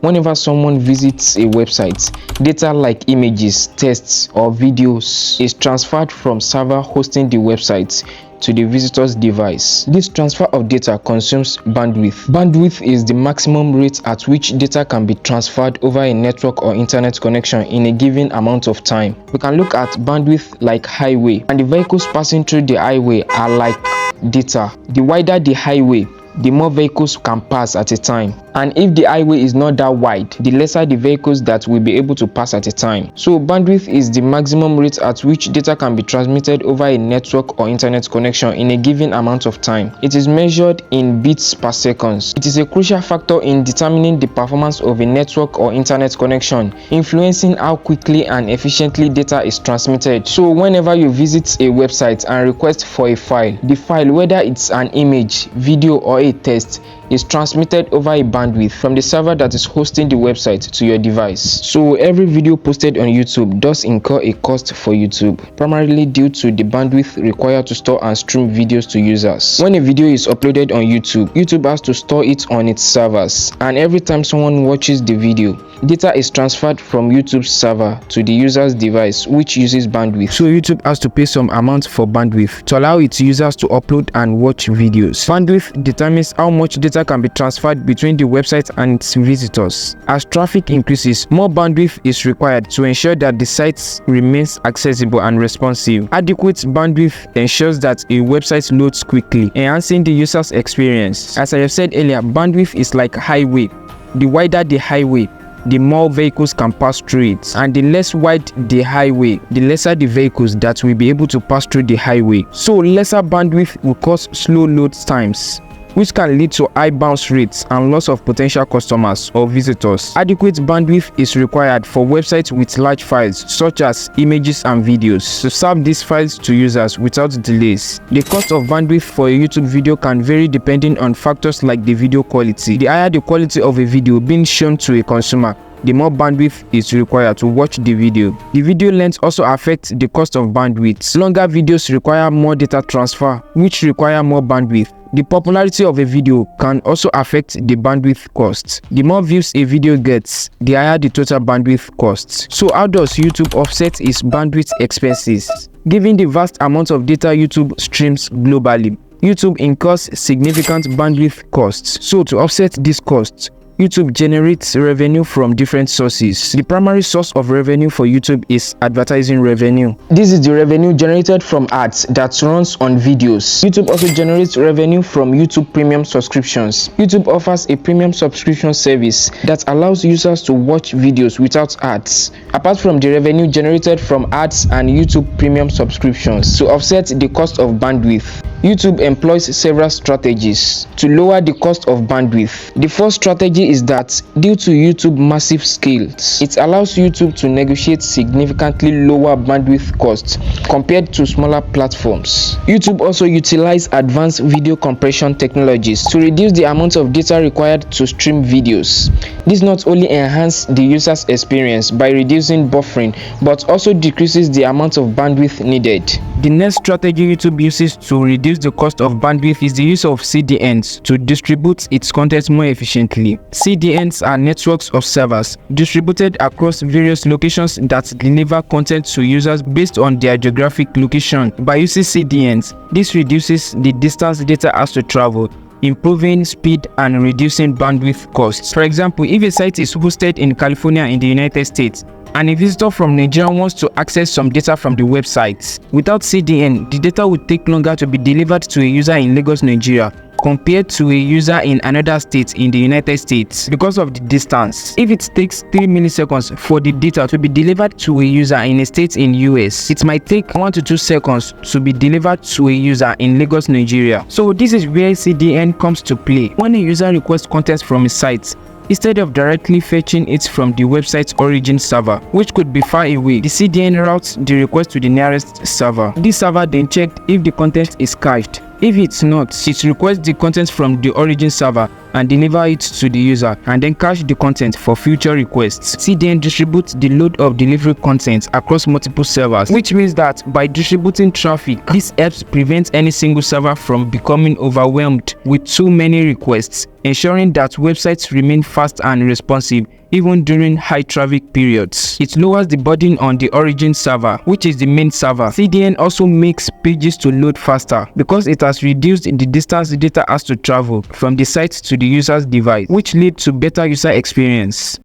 whenever someone visits a website, data like images, texts, or videos is transferred from server hosting the website to the visitor's device. This transfer of data consumes bandwidth. Bandwidth is the maximum rate at which data can be transferred over a network or internet connection in a given amount of time. We can look at bandwidth like highway, and the vehicles passing through the highway are like data. The wider the highway, the more vehicles can pass at a time, and if the highway is not that wide, the lesser the vehicles that will be able to pass at a time. So bandwidth is the maximum rate at which data can be transmitted over a network or internet connection in a given amount of time. It is measured in bits per second. It is a crucial factor in determining the performance of a network or internet connection, influencing how quickly and efficiently data is transmitted. So whenever you visit a website and request for a file, the file, whether it's an image, video, or a text, is transmitted over a bandwidth from the server that is hosting the website to your device. So every video posted on YouTube does incur a cost for YouTube, primarily due to the bandwidth required to store and stream videos to users. When a video is uploaded on YouTube, YouTube has to store it on its servers, and every time someone watches the video, data is transferred from YouTube's server to the user's device, which uses bandwidth. So YouTube has to pay some amount for bandwidth to allow its users to upload and watch videos. Bandwidth determines how much data can be transferred between the website and its visitors. As traffic increases, more bandwidth is required to ensure that the site remains accessible and responsive. Adequate bandwidth ensures that a website loads quickly, enhancing the user's experience. As I have said earlier, bandwidth is like a highway. The wider the highway, the more vehicles can pass through it, and the less wide the highway, the lesser the vehicles that will be able to pass through the highway. So lesser bandwidth will cause slow load times, which can lead to high bounce rates and loss of potential customers or visitors. Adequate bandwidth is required for websites with large files such as images and videos to serve these files to users without delays. The cost of bandwidth for a YouTube video can vary depending on factors like the video quality. The higher the quality of a video being shown to a consumer, the more bandwidth is required to watch the video. The video length also affects the cost of bandwidth. Longer videos require more data transfer, which require more bandwidth. The popularity of a video can also affect the bandwidth cost. The more views a video gets, the higher the total bandwidth costs. So how does YouTube offset its bandwidth expenses? Given the vast amount of data YouTube streams globally, YouTube incurs significant bandwidth costs. So to offset these costs, YouTube generates revenue from different sources. The primary source of revenue for YouTube is advertising revenue. This is the revenue generated from ads that runs on videos. YouTube also generates revenue from YouTube Premium subscriptions. YouTube offers a premium subscription service that allows users to watch videos without ads. Apart from the revenue generated from ads and YouTube Premium subscriptions, to offset the cost of bandwidth, YouTube employs several strategies to lower the cost of bandwidth. The first strategy is that due to YouTube's massive scales, it allows YouTube to negotiate significantly lower bandwidth costs compared to smaller platforms. YouTube also utilizes advanced video compression technologies to reduce the amount of data required to stream videos. This not only enhances the user's experience by reducing buffering, but also decreases the amount of bandwidth needed. The next strategy YouTube uses to reduce the cost of bandwidth is the use of CDNs to distribute its content more efficiently. CDNs are networks of servers distributed across various locations that deliver content to users based on their geographic location. By using CDNs, this reduces the distance data has to travel, improving speed and reducing bandwidth costs. For example, if a site is hosted in California in the United States, and a visitor from Nigeria wants to access some data from the website, without CDN, the data would take longer to be delivered to a user in Lagos, Nigeria, compared to a user in another state in the United States because of the distance. If it takes 3 milliseconds for the data to be delivered to a user in a state in US, it might take 1 to 2 seconds to be delivered to a user in Lagos, Nigeria. So this is where CDN comes to play. When a user requests content from a site, instead of directly fetching it from the website's origin server, which could be far away, the CDN routes the request to the nearest server. This server then checks if the content is cached. If it's not, it requests the content from the origin server and deliver it to the user, and then cache the content for future requests. CDN distributes the load of delivery content across multiple servers, which means that by distributing traffic, this helps prevent any single server from becoming overwhelmed with too many requests, ensuring that websites remain fast and responsive even during high traffic periods. It lowers the burden on the origin server, which is the main server. CDN also makes pages to load faster because it has reduced the distance the data has to travel from the site to the user's device, which leads to better user experience.